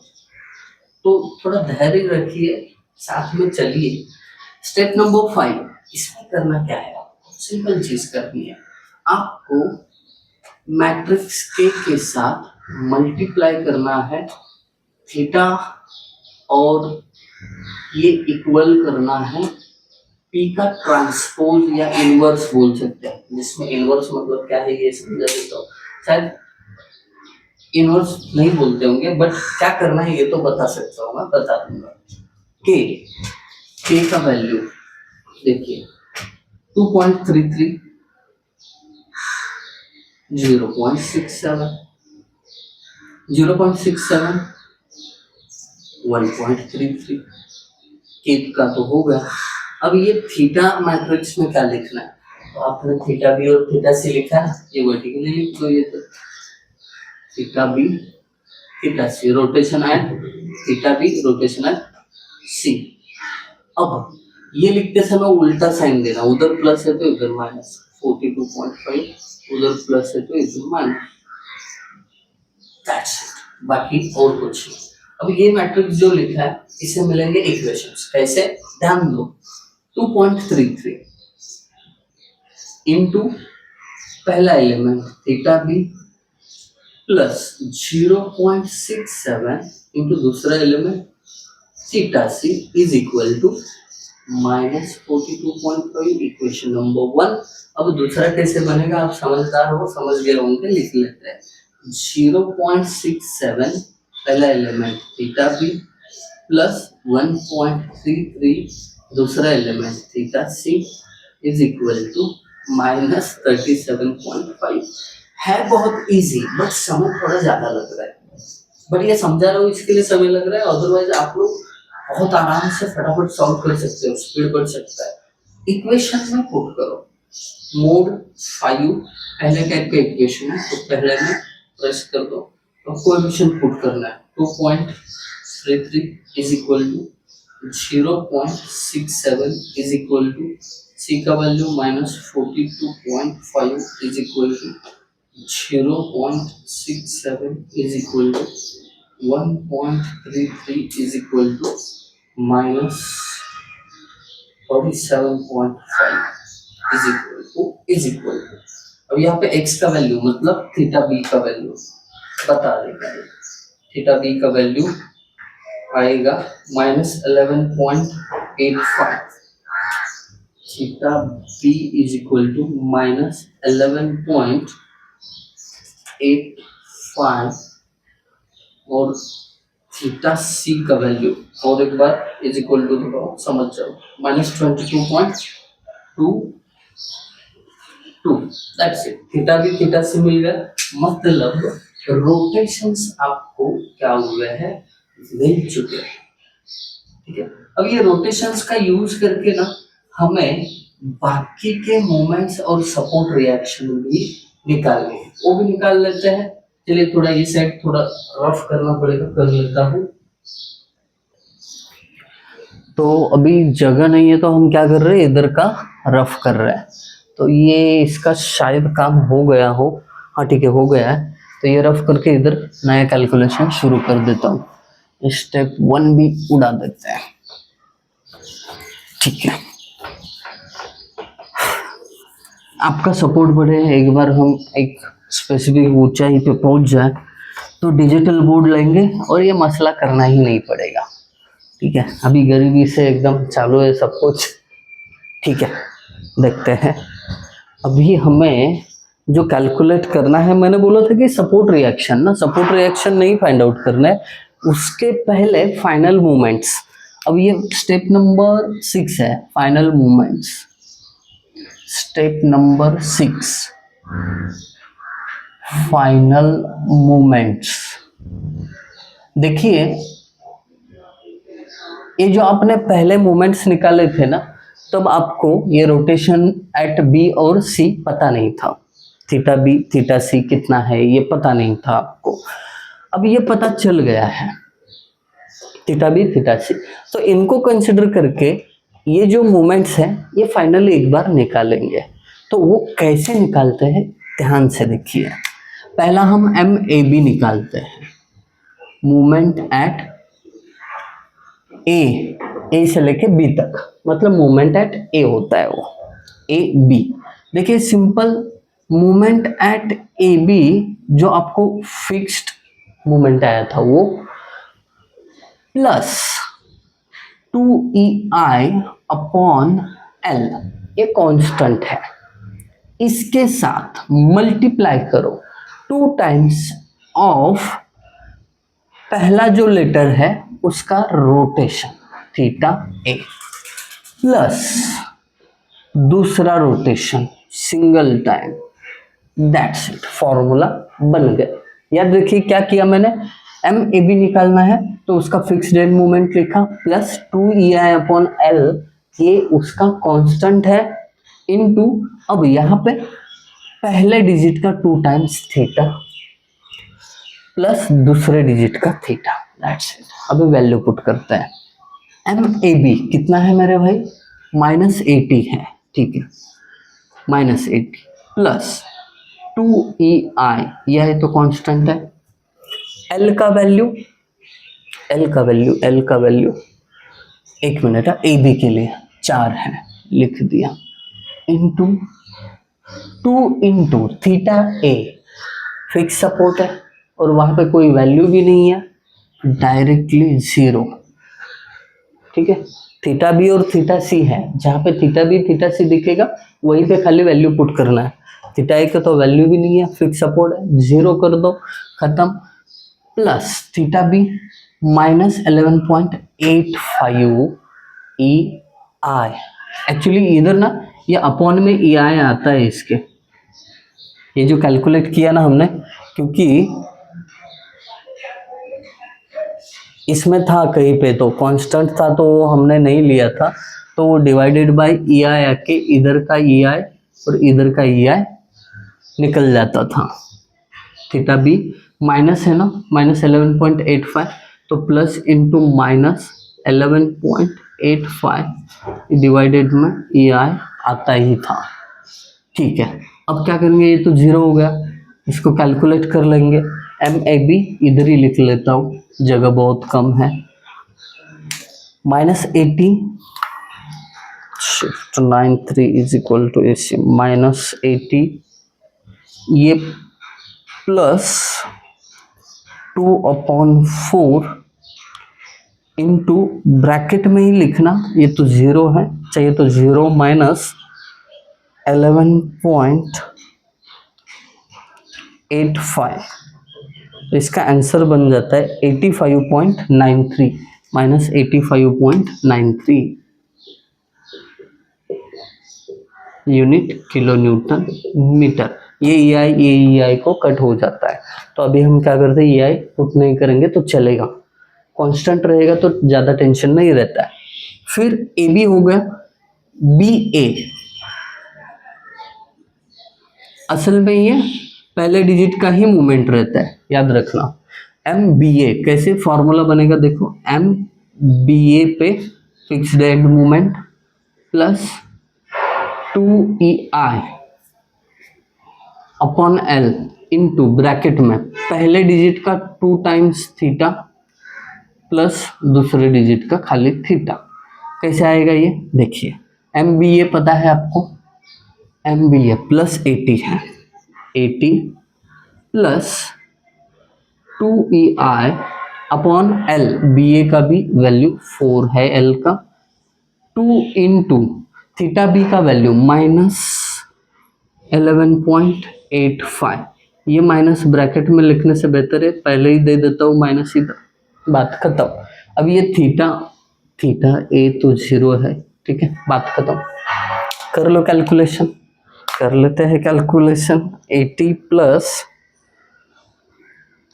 तो थोड़ा धैर्य रखिए, साथ में चलिए। स्टेप नंबर 5, इसमें करना क्या है, आपको सिंपल चीज करनी है। आपको मैट्रिक्स के साथ मल्टीप्लाई करना है थीटा, और ये इक्वल करना है P का ट्रांसपोज या इनवर्स बोल सकते हैं, जिसमें इनवर्स मतलब क्या है ये समझा देता हूँ। शायद इनवर्स नहीं बोलते होंगे, बट क्या करना है ये तो बता सकता हूँ, मैं बता दूंगा। के का वैल्यू देखिए 2.33, 0.67, 0.67, 1.33। के का तो हो गया। अब ये थीटा मैट्रिक्स में क्या लिखना है, तो आपने थीटा बी और थीटा सी लिखा है, ये वर्टिकली लिख दो। ये तो theta B theta C, rotation at theta B, rotation at C. अब ये लिखते समय उल्टा साइन देना, उधर प्लस है तो इधर माइनस। 42.5 उधर प्लस है तो इधर माइनस, दैट्स इट, बाकी और कुछ नहीं। अब ये मैट्रिक्स जो लिखा है इसे मिलेंगे इक्वेशंस, कैसे, ध्यान दो। 2.33 इंटू पहला element theta B plus 0.67 into दूसरा element theta C is equal to minus 42.5, equation number 1। अब दूसरा कैसे बनेगा, आप समझदार हो, समझ गए होंगे, लिख लेते हैं। 0.67 पहला एलिमेंट थीटा बी प्लस 1.33 दूसरा element theta C is equal to minus 37.5। है बहुत इजी, बट समय थोड़ा ज्यादा लग रहा है, बट ये समझा रहा हूँ इसके लिए समय लग रहा है। अदरवाइज आप लोग बहुत आराम से फटाफट सॉल्व कर सकते हो, स्पीड बढ़ सकता है। इक्वेशन में पुट करो, मोड 5 पहले टाइप का इक्वेशन है, तो पहले में प्रेस कर दो और कोएफिशिएंट पुट करना है। 2.33 is equal to 0.67 is equal to C का value minus 42.5 is equal to 0.67 is equal to 1.33 is equal to minus 47.5 is equal to। अब यहाँ पे x का वैल्यू मतलब थीटा b का वैल्यू बता देगा। थीटा b का वैल्यू आएगा minus 11.85, theta b is equal to minus 11.85 और थीटा सी का वैल्यू और एक बार इज इक्वल टू समझ जाओ माइनस 22.22। दैट्स इट, थीटा भी थीटा सी मिल गया। मतलब रोटेशंस आपको क्या हुए हैं, मिल चुके हैं। ठीक है, अब ये रोटेशंस का यूज करके ना हमें बाकी के मोमेंट्स और सपोर्ट रिएक्शन भी निकालने हैं, वो भी निकाल लेते हैं। चलिए थोड़ा ये साइड थोड़ा रफ करना पड़ेगा, कर लेता हूँ। तो अभी जगह नहीं है तो हम क्या कर रहे हैं, इधर का रफ कर रहे हैं। तो ये इसका शायद काम हो गया हो, हाँ ठीक है हो गया है। तो ये रफ करके इधर नया कैलकुलेशन शुरू कर देता हूँ। स्टेप 1 भी उड़ा देते हैं, ठीक है। आपका सपोर्ट बढ़े, एक बार हम एक स्पेसिफिक ऊंचाई पे पहुंच जाए तो डिजिटल बोर्ड लेंगे और ये मसला करना ही नहीं पड़ेगा। ठीक है, अभी गरीबी से एकदम चालू है सब कुछ। ठीक है, देखते हैं। अभी हमें जो कैलकुलेट करना है, मैंने बोला था कि सपोर्ट रिएक्शन ना, सपोर्ट रिएक्शन नहीं फाइंड आउट करना है, उसके पहले फाइनल मूवमेंट्स। अब ये स्टेप नंबर 6 है, final movements. Step number 6, final movements. देखिए, ये जो आपने पहले मूवमेंट्स निकाले थे ना, तब आपको ये रोटेशन एट बी और सी पता नहीं था, थीटा बी थीटा सी कितना है ये पता नहीं था आपको। अब ये पता चल गया है, थीटा बी थीटा सी। तो इनको कंसिडर करके ये जो मूवमेंट्स हैं ये फाइनली एक बार निकालेंगे। तो वो कैसे निकालते हैं ध्यान से देखिए। पहला हम एम ए बी निकालते हैं, मूवमेंट एट ए से लेके बी तक, मतलब मूवमेंट एट ए होता है वो, ए बी। देखिए simple, movement at A B जो आपको फिक्स्ड मूवमेंट आया था वो प्लस 2EI अपॉन एल, ये कांस्टेंट है, इसके साथ मल्टीप्लाई करो 2 टाइम्स ऑफ पहला जो लेटर है उसका रोटेशन थीटा ए, प्लस दूसरा rotation single time, that's it, formula बन गया। याद रखिए क्या किया मैंने, एम ए बी निकालना है तो उसका फिक्स्ड एंड मूवमेंट लिखा, प्लस 2EI अपॉन एल, ये उसका कांस्टेंट है, इनटू अब यहाँ पे पहले डिजिट का 2 टाइम्स थीटा प्लस दूसरे डिजिट का थीटा, दैट्स इट। अभी वैल्यू पुट करते हैं। एम ए बी कितना है मेरे भाई, -80 है, ठीक है, -80 प्लस 2EI, यह तो कांस्टेंट है, एल का वैल्यू एक मिनट है, ए बी के लिए 4 है, लिख दिया, इंटू 2 इंटू थीटा ए, फिक्स सपोर्ट है और वहां पे कोई वैल्यू भी नहीं है, डायरेक्टली 0। ठीक है, थीटा बी और थीटा सी है, जहाँ पे थीटा बी थीटा सी दिखेगा वहीं पे खाली वैल्यू पुट करना है। थीटा ए का तो वैल्यू भी नहीं है, फिक्स सपोर्ट है, 0 कर दो, खत्म, प्लस थीटा बी -11.85 ई आई। एक्चुअली इधर ना ये अपॉन में ई आई आता है इसके, ये जो कैलकुलेट किया ना हमने, क्योंकि इसमें था कहीं पे तो कांस्टेंट था तो वो हमने नहीं लिया था, तो वो डिवाइडेड बाय ई आई आके इधर का ई आई और इधर का ई आई निकल जाता था। थीटा बी माइनस है ना, -11.85, तो प्लस इंटू -11.85 डिवाइडेड में ई आई आता ही था। ठीक है, अब क्या करेंगे, ये तो 0 हो गया, इसको कैलकुलेट कर लेंगे। एम ए बी इधर ही लिख लेता हूँ, जगह बहुत कम है, -80 shift 93 is equal to AC, -80 ये प्लस 2/4 इंटू ब्रैकेट में ही लिखना, ये तो 0 है, चाहिए तो 0 माइनस 11.85, इसका आंसर बन जाता है 85.93, -85.93 यूनिट किलो न्यूटन मीटर। ये ई आई को कट हो जाता है, तो अभी हम क्या करते हैं, ई आई पुट नहीं करेंगे तो चलेगा, कांस्टेंट रहेगा तो ज़्यादा टेंशन नहीं रहता है। फिर ए बी हो गया, बी ए असल में ये पहले डिजिट का ही मूवमेंट रहता है, याद रखना। एम बी ए कैसे फॉर्मूला बनेगा, देखो, एम बी ए पे fixed and movement plus 2EI upon L into bracket में पहले डिजिट का 2 टाइम्स थीटा प्लस दूसरे डिजिट का खाली थीटा। कैसे आएगा ये देखिए, एम बी ए पता है आपको, MBA प्लस 80 है, 80 plus 2EI upon L, BA का भी वैल्यू 4 है L का, 2 इंटू थीटा बी का वैल्यू माइनस 11.85। ये माइनस ब्रैकेट में लिखने से बेहतर है पहले ही दे देता हूँ माइनस, ही बात खत्म। अब ये थीटा, थीटा ए तो 0 है, ठीक है, बात खत्म। कर लो कैलकुलेशन, कर लेते हैं calculation. 80 plus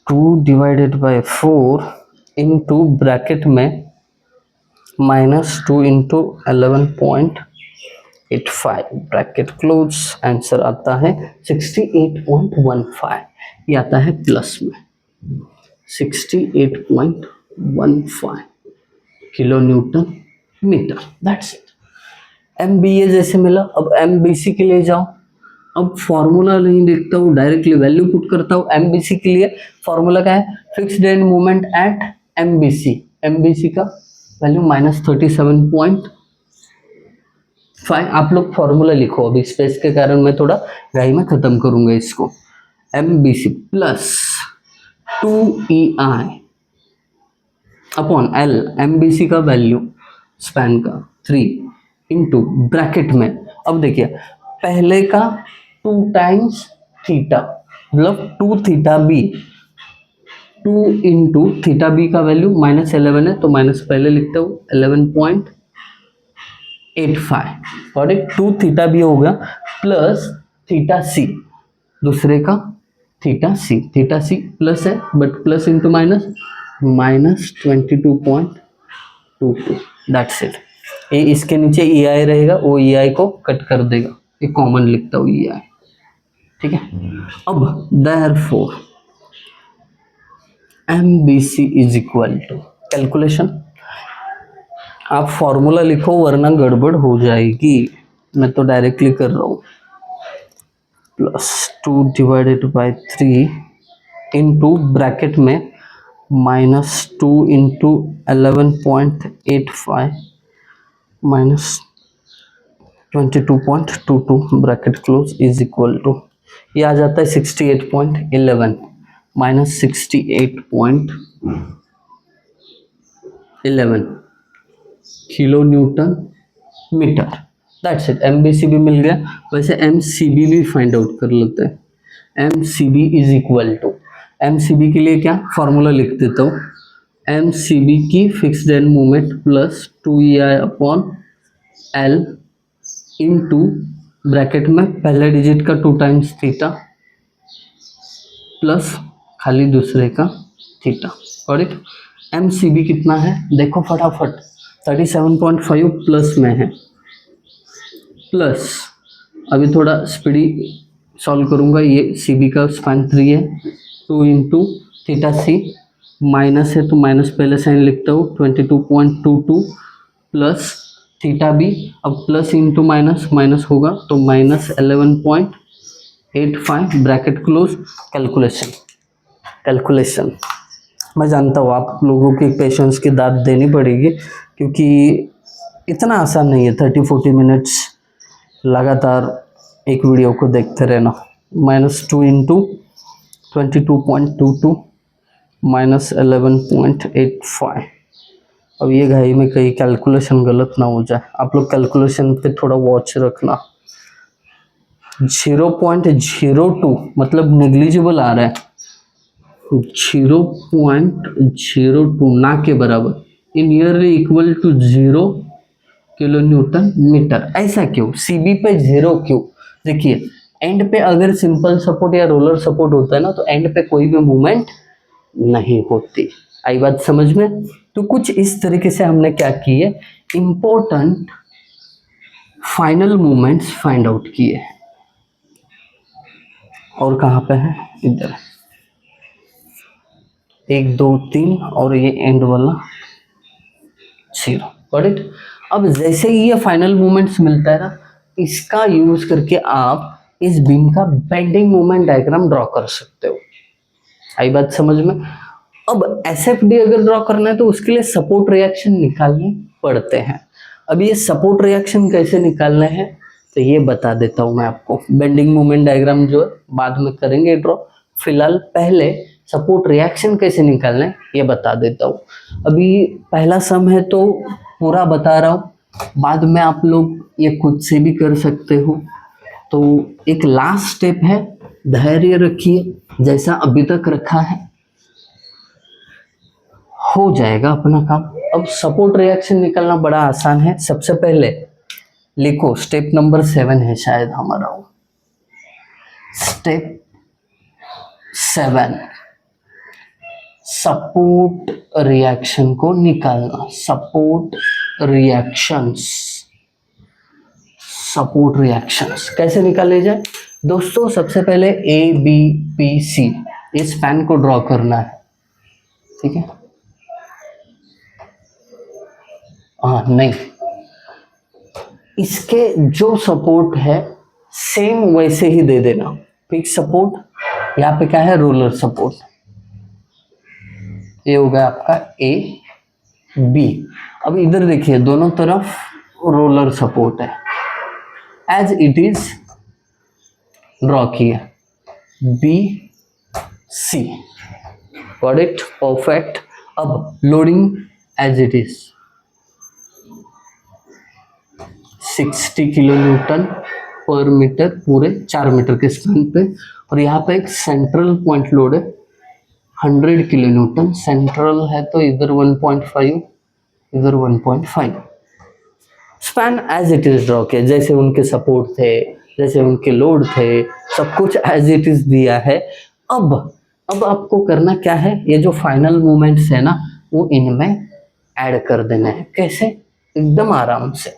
2 divided by 4 into bracket में minus 2 into 11.85 bracket close, answer आता है 68.15। ये आता है प्लस में 68.15 kilo newton metre. That's it. MBA जैसे मिला, अब MBC के लिए जाओ। अब फॉर्मूला नहीं देखता हूँ, डायरेक्टली वैल्यू पुट करता हूँ। MBC के लिए फॉर्मूला क्या है? Fixed end moment at MBC। MBC का वैल्यू माइनस 37.5। आप लोग फॉर्मूला लिखो, अभी स्पेस के कारण मैं थोड़ा गाई में खत्म करूंगा इसको। MBC plus 2EI upon L, MBC का वैल्यू स्पैन का 3 इंटू ब्रैकेट में, अब देखिए पहले का 2 टाइम्स थीटा मतलब 2 theta B, 2 into theta B का वैल्यू माइनस 11 है तो माइनस पहले लिखता हूँ 11.85, और एक 2 थीटा बी हो गया प्लस थीटा सी, दूसरे का थीटा सी, थीटा सी प्लस है but plus into minus, minus 22.22। That's it. ये इसके नीचे EI रहेगा, वो EI को कट कर देगा, ये कॉमन लिखता हूँ EI, ठीक है। अब therefore MBC is equal to, calculation आप फॉर्मूला लिखो वरना गड़बड़ हो जाएगी, मैं तो डायरेक्टली कर रहा हूँ। Plus 2 divided by 3 into bracket में minus 2 into 11.85 minus 22.22 bracket close is equal to, ये आ जाता है 68.11 minus 68.11 kilo newton metre. That's it. MBC भी मिल गया। वैसे MCB भी फाइंड आउट कर लेते हैं। MCB is equal to, MCB के लिए क्या फॉर्मूला लिख देता हूँ, MCB की fixed end moment plus 2EI upon L into bracket में पहले डिजिट का 2 टाइम्स थीटा प्लस खाली दूसरे का थीटा। और एक MCB कितना है देखो फटाफट, 37.5 प्लस में है, प्लस अभी थोड़ा स्पीडी सॉल्व करूंगा। ये CB का स्पैन 3 है, 2 इंटू थीटा सी, माइनस है तो माइनस पहले साइन लिखता हूँ 22.22 प्लस थीटा बी, अब प्लस इंटू माइनस माइनस होगा तो minus 11.85 bracket close. Calculation, calculation मैं जानता हूँ आप लोगों की पेशेंस की दाद देनी पड़ेगी क्योंकि इतना आसान नहीं है 30-40 मिनट्स लगातार एक वीडियो को देखते रहना। Minus 2 into 22.22 minus 11.85। अब ये घाई में कहीं कैलकुलेशन गलत ना हो जाए, आप लोग कैलकुलेशन पे थोड़ा वॉच रखना। 0.02 मतलब नेग्लिजिबल आ रहा है, 0.02 ना के बराबर, in nearly equal to 0 kilo newton metre. ऐसा क्यों? CB पे 0 क्यों? देखिए एंड पे अगर सिंपल सपोर्ट या रोलर सपोर्ट होता है ना तो एंड पे कोई भी मूवमेंट नहीं होती। आई बात समझ में? तो कुछ इस तरीके से हमने क्या किए, important final movements find out किए। और कहाँ पे है? इधर 1 2 3 और ये एंड वाला 0। Got it? अब जैसे ही ये फाइनल मूवमेंट्स मिलता है ना, इसका यूज करके आप इस बीम का बेंडिंग मोमेंट डायग्राम ड्रॉ कर सकते हो। आई बात समझ में? अब SFD अगर ड्रॉ करना है तो उसके लिए सपोर्ट रिएक्शन निकालने पड़ते हैं। अब ये सपोर्ट रिएक्शन कैसे निकालने हैं तो ये बता देता हूँ मैं आपको। बेंडिंग मोमेंट डायग्राम जो है बाद में करेंगे ड्रॉ, फिलहाल पहले सपोर्ट रिएक्शन कैसे निकालना है ये बता देता हूँ। अभी पहला सम है तो पूरा बता रहा हूँ, बाद में आप लोग ये खुद से भी कर सकते हो। तो एक लास्ट स्टेप है, धैर्य रखिए जैसा अभी तक रखा है, हो जाएगा अपना काम। अब सपोर्ट रिएक्शन निकालना बड़ा आसान है। सबसे पहले लिखो, स्टेप नंबर 7 है शायद हमारा वो, स्टेप 7 सपोर्ट रिएक्शन को निकालना। सपोर्ट रिएक्शंस, सपोर्ट रिएक्शंस कैसे निकाले जाए दोस्तों? सबसे पहले ए बी पी सी इस स्पैन को ड्रॉ करना है, ठीक है? हाँ नहीं, इसके जो सपोर्ट है सेम वैसे ही दे देना। फिक्स सपोर्ट, यहाँ पे क्या है, रोलर सपोर्ट। ये हो गया आपका ए बी। अब इधर देखिए दोनों तरफ रोलर सपोर्ट है, एज इट इज ड्रॉ किया B C, got it, perfect. अब loading as it is 60 kilo newton per metre पूरे 4 मीटर के स्पैन पे, और यहाँ पे एक सेंट्रल पॉइंट लोड है 100 किलो न्यूटन। सेंट्रल है तो इधर 1.5 इधर 1.5। Span as it is draw किया, जैसे उनके सपोर्ट थे, जैसे उनके लोड थे, सब कुछ एज इट इज दिया है। अब आपको करना क्या है, ये जो फाइनल मूवमेंट्स है ना वो इनमें ऐड कर देना है। कैसे? एकदम आराम से।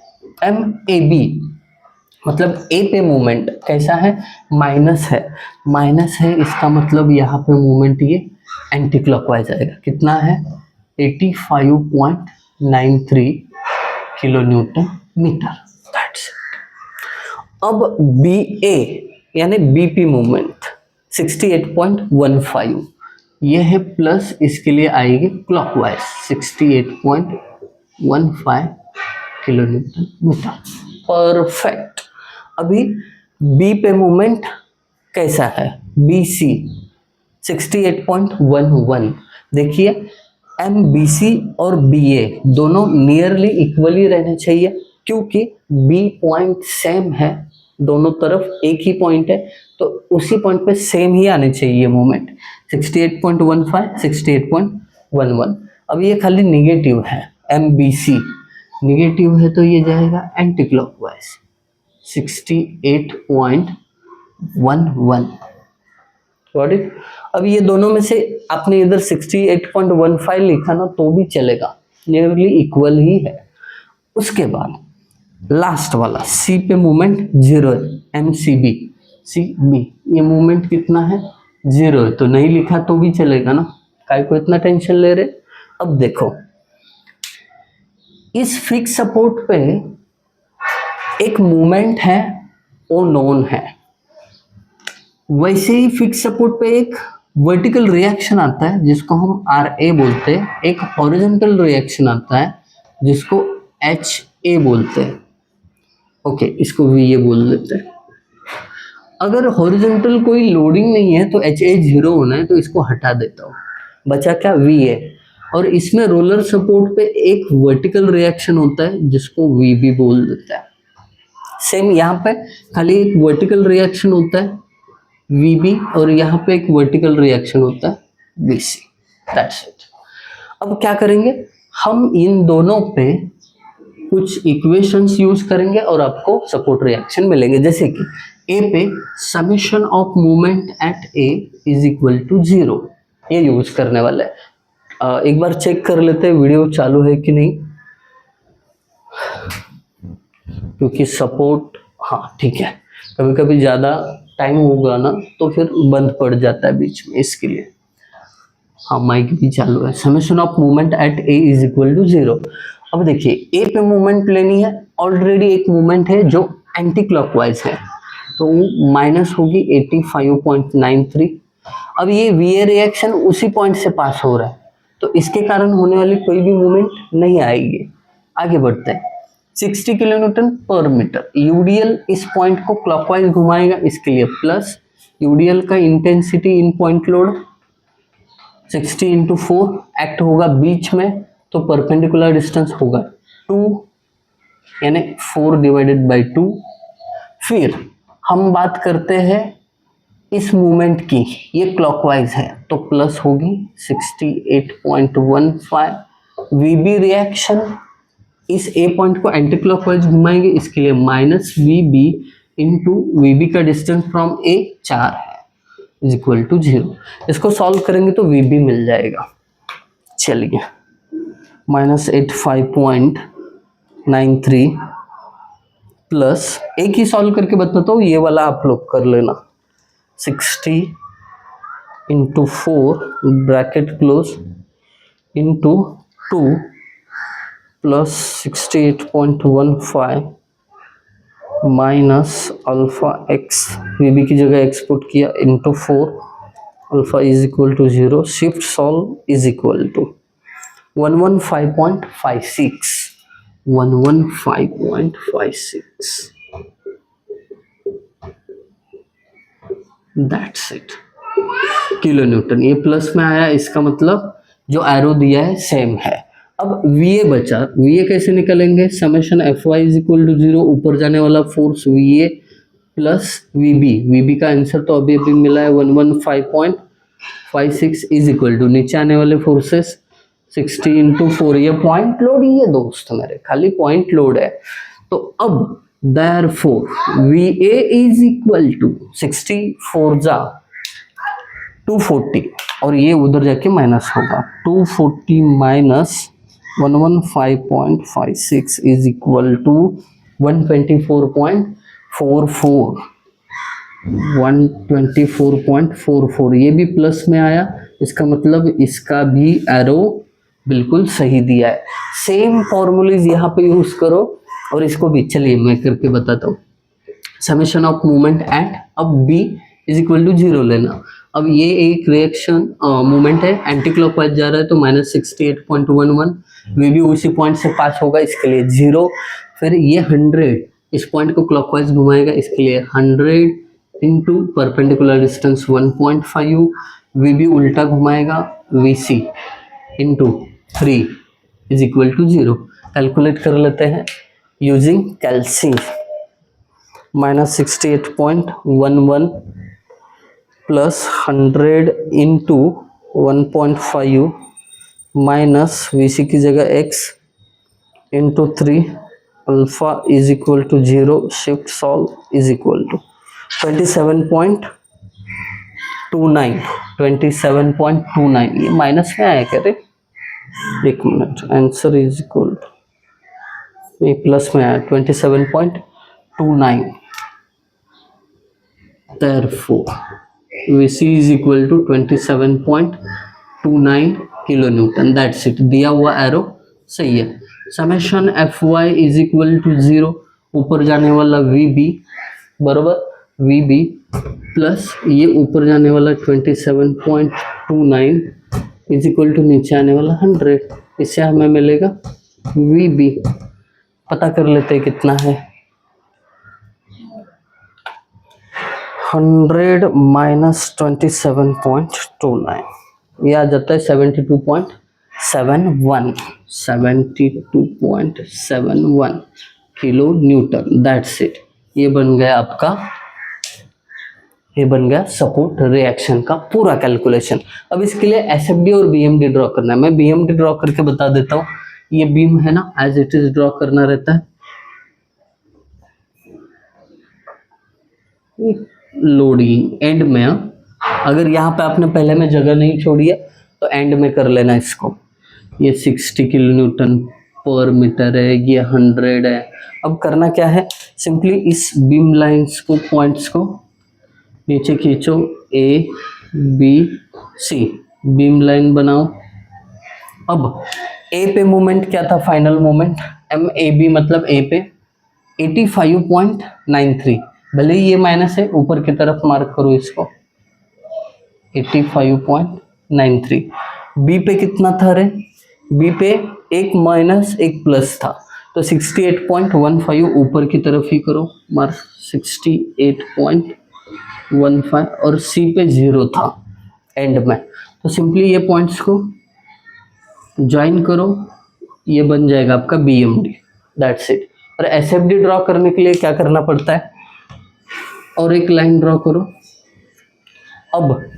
एम ए बी मतलब ए पे मूवमेंट कैसा है, माइनस है। माइनस है इसका मतलब यहाँ पे मूवमेंट ये एंटी क्लॉकवाइज आएगा। कितना है? 85.93 kilo newton metre. That's it. अब बी ए यानी बीपी मूवमेंट 68.15, ये है प्लस, इसके लिए आएगी clockwise 68.15 kilo newton metre. Perfect. अभी बी पे मूवमेंट कैसा है, बी सी 68.11। देखिए एम बी सी और बी ए दोनों नियरली इक्वली रहने चाहिए, क्योंकि बी पॉइंट सेम है, दोनों तरफ एक ही पॉइंट है, तो उसी पॉइंट पे सेम ही आने चाहिए मूवमेंट। 68.15 68.11। अब ये खाली निगेटिव है, एम बी सी निगेटिव है तो ये जाएगा एंटी क्लॉकवाइज 68.11। Got it. अब ये दोनों में से आपने इधर 68.15 लिखा ना तो भी चलेगा, नियरली इक्वल ही है। उसके बाद लास्ट वाला सी पे मूवमेंट 0 है, M C B, C B ये मूवमेंट कितना है, 0 है, तो नहीं लिखा तो भी चलेगा ना, काय को इतना टेंशन ले रहे। अब देखो इस फिक्स सपोर्ट पे एक मूवमेंट है वो नोन है, वैसे ही फिक्स सपोर्ट पे एक वर्टिकल रिएक्शन आता है जिसको हम आर ए बोलते हैं, एक हॉरिजॉन्टल रिएक्शन आता है जिसको एच ए बोलते हैं। ओके, इसको वी ए बोल देते हैं। अगर हॉरिजॉन्टल कोई लोडिंग नहीं है तो एच ए 0 होना है, तो इसको हटा देता हूँ, बचा क्या, वी ए। और इसमें रोलर सपोर्ट पे एक वर्टिकल रिएक्शन होता है जिसको वी बी बोल देता है। सेम यहाँ पे खाली एक वर्टिकल रिएक्शन होता है वी बी, और यहाँ पे एक वर्टिकल रिएक्शन होता है वी सी। That's it. अब क्या करेंगे, हम इन दोनों पे कुछ इक्वेशंस यूज करेंगे और आपको सपोर्ट रिएक्शन मिलेंगे। जैसे कि ए पे summation of movement at A is equal to 0, ये यूज करने वाला है। एक बार चेक कर लेते हैं वीडियो चालू है कि नहीं, क्योंकि सपोर्ट, हाँ ठीक है, कभी कभी ज़्यादा टाइम होगा ना तो फिर बंद पड़ जाता है बीच में, इसके लिए। हाँ माइक भी चालू है। Summation of movement at A is equal to 0। अब देखिए ए पे मूवमेंट लेनी है, ऑलरेडी एक मूवमेंट है जो एंटी क्लॉकवाइज है, तो माइनस होगी 85.93। अब ये वी ए रिएक्शन उसी पॉइंट से पास हो रहा है, तो इसके कारण होने वाली कोई भी मूवमेंट नहीं आएगी। आगे बढ़ते हैं। 60 kilo newton per metre. UDL इस पॉइंट को क्लॉकवाइज घुमाएगा, इसके लिए प्लस। यूडीएल का intensity in point load 60 into 4 act होगा बीच में, तो परपेंडिकुलर डिस्टेंस होगा 2 यानी 4 डिवाइडेड बाई 2। फिर हम बात करते हैं इस मूवमेंट की, ये क्लॉकवाइज है तो प्लस होगी 68.15। वीबी रिएक्शन इस ए पॉइंट को एंटी क्लॉकवाइज घुमाएंगे, इसके लिए माइनस वीबी इंटू वीबी का डिस्टेंस फ्रॉम ए 4 है इज इक्वल टू 0। इसको सॉल्व करेंगे तो वीबी मिल जाएगा। चलिए -85.93 प्लस एक ही सॉल्व करके बताता हूँ, ये वाला आप लोग कर लेना। 60 into 4 bracket close into 2 plus 68.15 minus alpha X, VB की जगह एक्स पुट किया, into 4 alpha is equal to 0। Shift solve is equal to 115.56 115.56। That's it kilo newton. ये प्लस में आया, इसका मतलब जो एरो दिया है सेम है। अब वीए बचा, वीए कैसे निकलेंगे? Summation F Y is equal to 0, ऊपर जाने वाला फोर्स वीए प्लस वीबी, वीबी का आंसर तो अभी अभी मिला है 115.56 इज इक्वल टू नीचे आने वाले फोर्सेस 60 इंटू 4। ये पॉइंट लोड ही है दोस्त मेरे, खाली पॉइंट लोड है। तो अब therefore VA is equal to 64 जा 240 और ये उधर जाके माइनस होगा 240 माइनस 115.56 इज इक्वल टू 124.44 124.44। ये भी प्लस में आया, इसका मतलब इसका भी एरो बिल्कुल सही दिया है। सेम फॉर्मूलेज यहाँ पे यूज करो और इसको भी चलिए मैं करके बताता हूँ। समेशन ऑफ मूवमेंट एट, अब b इज इक्वल टू 0 लेना। अब ये एक रिएक्शन मूवमेंट है, एंटी क्लॉकवाइज जा रहा है तो -68.11, वे भी उसी पॉइंट से पास होगा, इसके लिए 0। फिर ये 100 इस पॉइंट को क्लॉकवाइज घुमाएगा, इसके लिए 100 इंटू परपेंडिकुलर डिस्टेंस 1.5, वी भी उल्टा घुमाएगा VC into 3 is equal to 0। Calculate कर लेते हैं using calci. -68.11 plus 100 into 1.5 minus VC की जगह x into 3 alpha is equal to 0। Shift solve is equal to 27.29 27.29। ये माइनस में आया क्या रे? एक minute, answer is equal to, ये प्लस में आया 27.29। therefore VC is equal to 27.29 kilo newton. That's it, दिया हुआ एरो सही है। समेशन FY इज इक्वल टू 0, ऊपर जाने वाला VB बराबर VB प्लस ये ऊपर जाने वाला 27.29 इज इक्वल टू नीचे आने वाला 100। इससे हमें मिलेगा VB, पता कर लेते हैं कितना है। 100 माइनस 27.29, ये आ जाता है 72.71 किलो न्यूटन। दैट्स इट, ये बन गया आपका, ये बन गया सपोर्ट रिएक्शन का पूरा कैलकुलेशन। अब इसके लिए SFD और BMD ड्रॉ करना है। मैं BMD ड्रॉ करके बता देता हूँ। ये बीम है ना, एज इट इज ड्रॉ करना रहता है। लोडिंग एंड में, अगर यहाँ पे आपने पहले में जगह नहीं छोड़ी है तो एंड में कर लेना इसको। ये 60 किलो न्यूटन पर मीटर है, ये 100 है। अब करना क्या है, सिंपली इस बीम लाइंस को, पॉइंट्स को नीचे खींचो, ABC बीम लाइन बनाओ। अब ए पे मोमेंट क्या था, फाइनल मोमेंट MAB मतलब ए पे 85.93, भले ही ये माइनस है, ऊपर की तरफ मार्क करो इसको 85.93। बी पे कितना था रे? बी पे एक माइनस एक प्लस था, तो 68.15 ऊपर की तरफ ही करो मार्क, 68.15 और सी पे 0 था एंड में, तो सिंपली ये पॉइंट्स को ज्वाइन करो, ये बन जाएगा आपका BMD, दैट्स इट। और SFD ड्रॉ करने के लिए क्या करना पड़ता है, और एक लाइन ड्रॉ करो। अब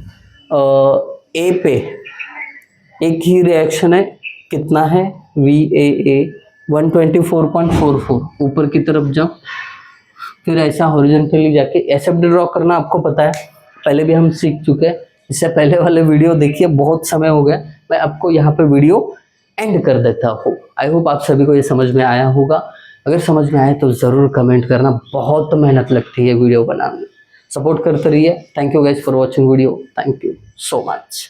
ए पे एक ही रिएक्शन है, कितना है, VAA 124.44, ऊपर की तरफ जाओ, फिर ऐसा हॉरिजॉन्टली जाके SFD ड्रॉ करना आपको पता है, पहले भी हम सीख चुके हैं, इससे पहले वाले वीडियो देखिए, बहुत समय हो गया, मैं आपको यहाँ पे वीडियो एंड कर देता हूँ। आई होप आप सभी को ये समझ में आया होगा, अगर समझ में आए तो ज़रूर कमेंट करना, बहुत मेहनत लगती है वीडियो बनाने में, सपोर्ट करते रहिए। Thank you guys for watching video, thank you so much.